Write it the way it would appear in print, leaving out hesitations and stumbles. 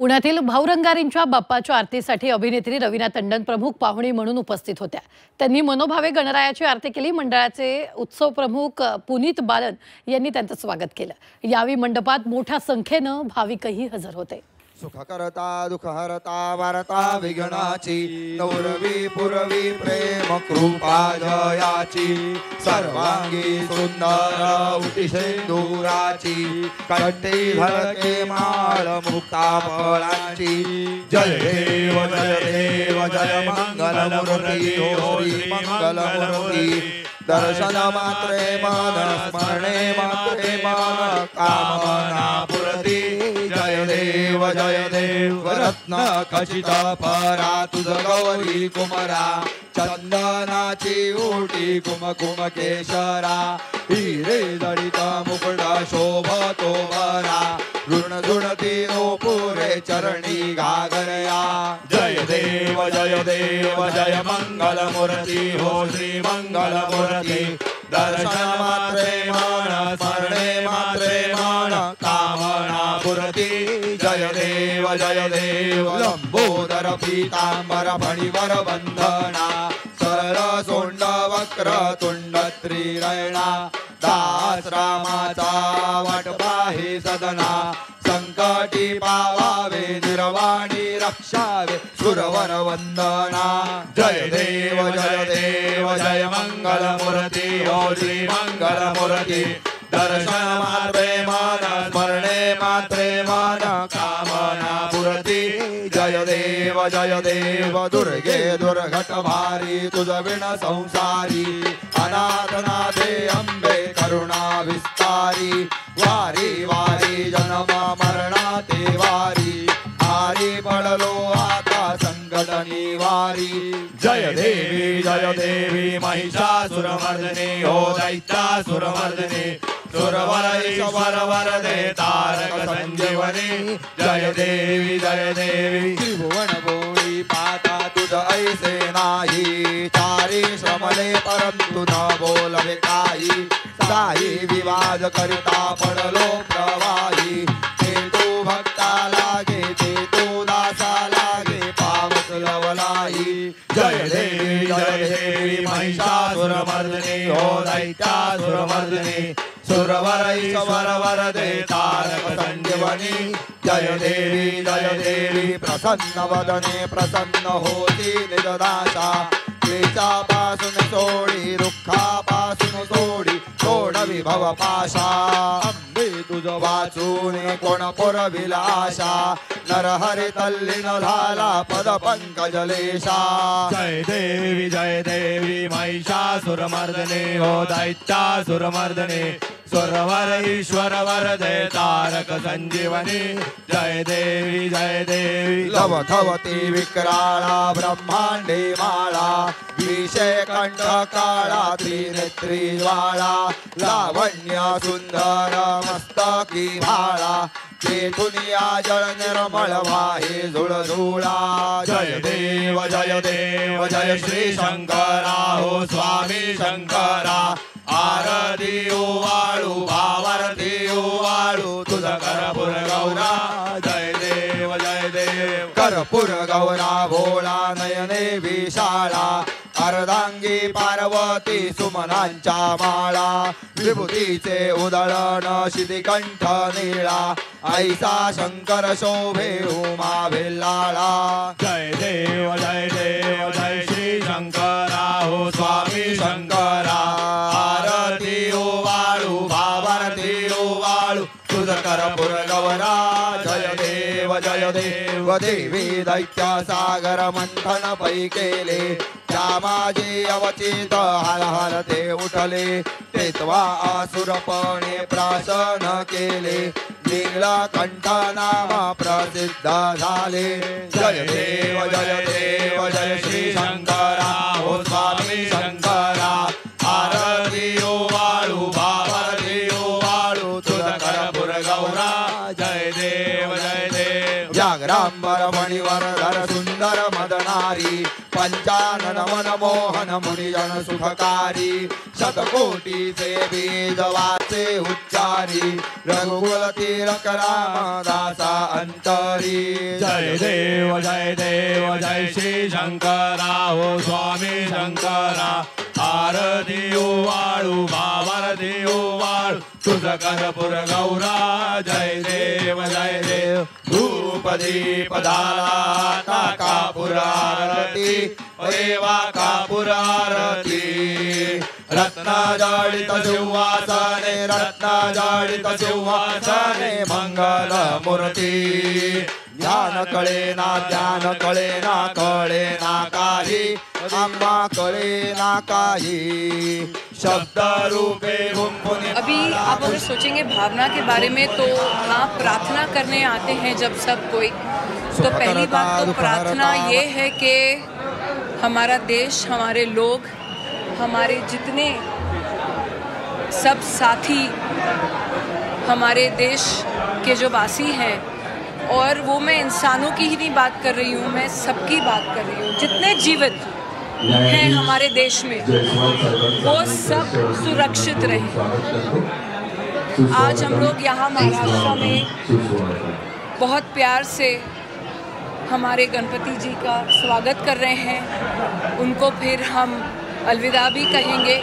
पुण्यातील भाऊरंगारींच्या बाप्पाच्या आरतीसाठी अभिनेत्री रवीना टंडन प्रमुख पाहुणी म्हणून उपस्थित होत्या। त्यांनी मनोभावे गणरायाची आरती केली। मंडळाचे उत्सव प्रमुख पुनीत बालन यांनी त्यांचं स्वागत केलं। यावेळी मंडपात मोठ्या संख्येने भाविकही हजर होते। सुख करता दुख हरता वारता विघ्नाची नवरवी पुरवी प्रेम कृपा जयाची सर्वांगी सुंदर उटी सिंदुराची कंठी धडके माळ मुक्ता फळांची जय देव जय मंगल मूर्ती श्री मंगल मूर्ती दर्शन मात्रे मन स्मरणे मात्रे मन कामना पुरती जय देव रत्न खचित परा तुझ गौरी कुमरा चंदनाची ओटी कुमकुम केशरा हिरे जडित मुकुट शोभतो बरा ऋण जुणती नो पुरे चरणी घागरया जय देव जय मंगल मूर्ती हो श्री मंगल मूर्ती दर्शन मात्रे मन स्मरणे मात्रे मन कामना पुरती जय देव लंबोदर पीतांबर फणिवर बंधना सरळ सोंड वक्र तुंड त्रिनयना दास रामाचा वाट पाहे सदना संकटी पावावे निर्वाणी रक्षावे सुरवर वंदना जय देव जय मंगल मूर्ती हो श्री मंगल मूर्ती दर्शन मात्रे मन स्मरणे मात्रे मन कामना पुरती जय देव दुर्गे दुर्घट भारी तुझ विण संसारी अनाथनाथे अंबे करुणा विस्तारी वारी वारी जन्म मरणा ते वारी हारी पडलो आता संकट निवारी जय देवी महिषासुरमर्दिनी हो दैत्यासुरमर्दिनी सुरवर वरदे तारक संजीवनी जय देवी त्रिभुवन भोळी पाता तुझ ऐसे नाही चारी श्रमले परंतु न बोलवे काही साई विवाद करिता पडलो प्रवाही ते तू भक्ता लागे ते तू दासा लागे पावस लवलाई जय देवी महिषासुरमर्दिनी हो दैत्यासुरमर्दिनी सुरवर वरदे तारक संजीवनी जय देवी प्रसन्न वदने प्रसन्न होती निजदाशा क्लेशापासून सोडी रुखापासून सोडी सोडवी भव पाशा अंबे तुझ वाचून कोण पुरविला आशा नरहरी तल्लीन झाला पद पंकजलेशा जय देवी महिषासुरमर्दिनी हो दैत्यासुरमर्दिनी सुरवर ईश्वर वरदे तारक संजीवनी जय देवी लवथवती विक्राळा ब्रह्मांडे माळा विषय कंठ काळा त्रिनेत्री ज्वाळा लावण्य सुंदर मस्तकी भाळा तेथुनिया जळ निर्मळ वाहे झुळझुळा जय देव जय श्री शंकरा हो स्वामी शंकरा आरती ओवाळू भावारती ओवाळू तुझ कर्पूर गौरा जय देव कर्पूर गौरा भोळा नयने विशाळा अर्धांगी पार्वती सुमनांच्या माळा विभूतीचे उदळण शितिकंठ निळा ऐसा शंकर शोभे उमा भिल्लाळा जय देव जय श्री शंकरा हो स्वामी शंकरा आरती ओवाळू भावारती ओवाळू तुझ कर्पूर गौरा जय देव देवी दैत्य सागर मंथन पै केले रामाजी अवचित हल हल ते उठले तेत्वा असुरपणे प्राशन केले नीलकंठ नाम प्रसिद्ध झाले जय देव जय श्री शंकरा हो स्वामी शंकरा आरती ओवाळू भावारती ओवाळू तुझ कर्पूर गौरा जय देव व्याघ्रांबर मणिवरधर सुंदर मदनारी पंचानन मनमोहन मुनिजन सुखकारी शतकोटीचे बीज वाचे उच्चारी रघुकुल तिलक रामदासा अंतरी जय देव जय श्री शंकरा हो स्वामी शंकरा आरती ओवाळू भावारती ओवाळू तुझ कर्पूर गौरा जय देव धूप दीप दाला टाका पुरारती देवा कापुरारती रत्न जडित सिंहासने मंगल मूर्ती ध्यान कळे ना काही आम्हा कळे ना काही शब्द रूपे गुंफुनी। अभी आप अगर सोचेंगे भावना के बारे में तो हाँ, प्रार्थना करने आते हैं जब सब कोई, तो पहली बात तो प्रार्थना ये है कि हमारा देश, हमारे लोग, हमारे जितने सब साथी हमारे देश के जो वासी हैं, और वो मैं इंसानों की ही नहीं बात कर रही हूँ, मैं सबकी बात कर रही हूँ, जितने जीवित हैं हमारे देश में वो सब सुरक्षित रहे। आज हम लोग यहाँ महाराष्ट्र में बहुत प्यार से हमारे गणपति जी का स्वागत कर रहे हैं, उनको फिर हम अलविदा भी कहेंगे।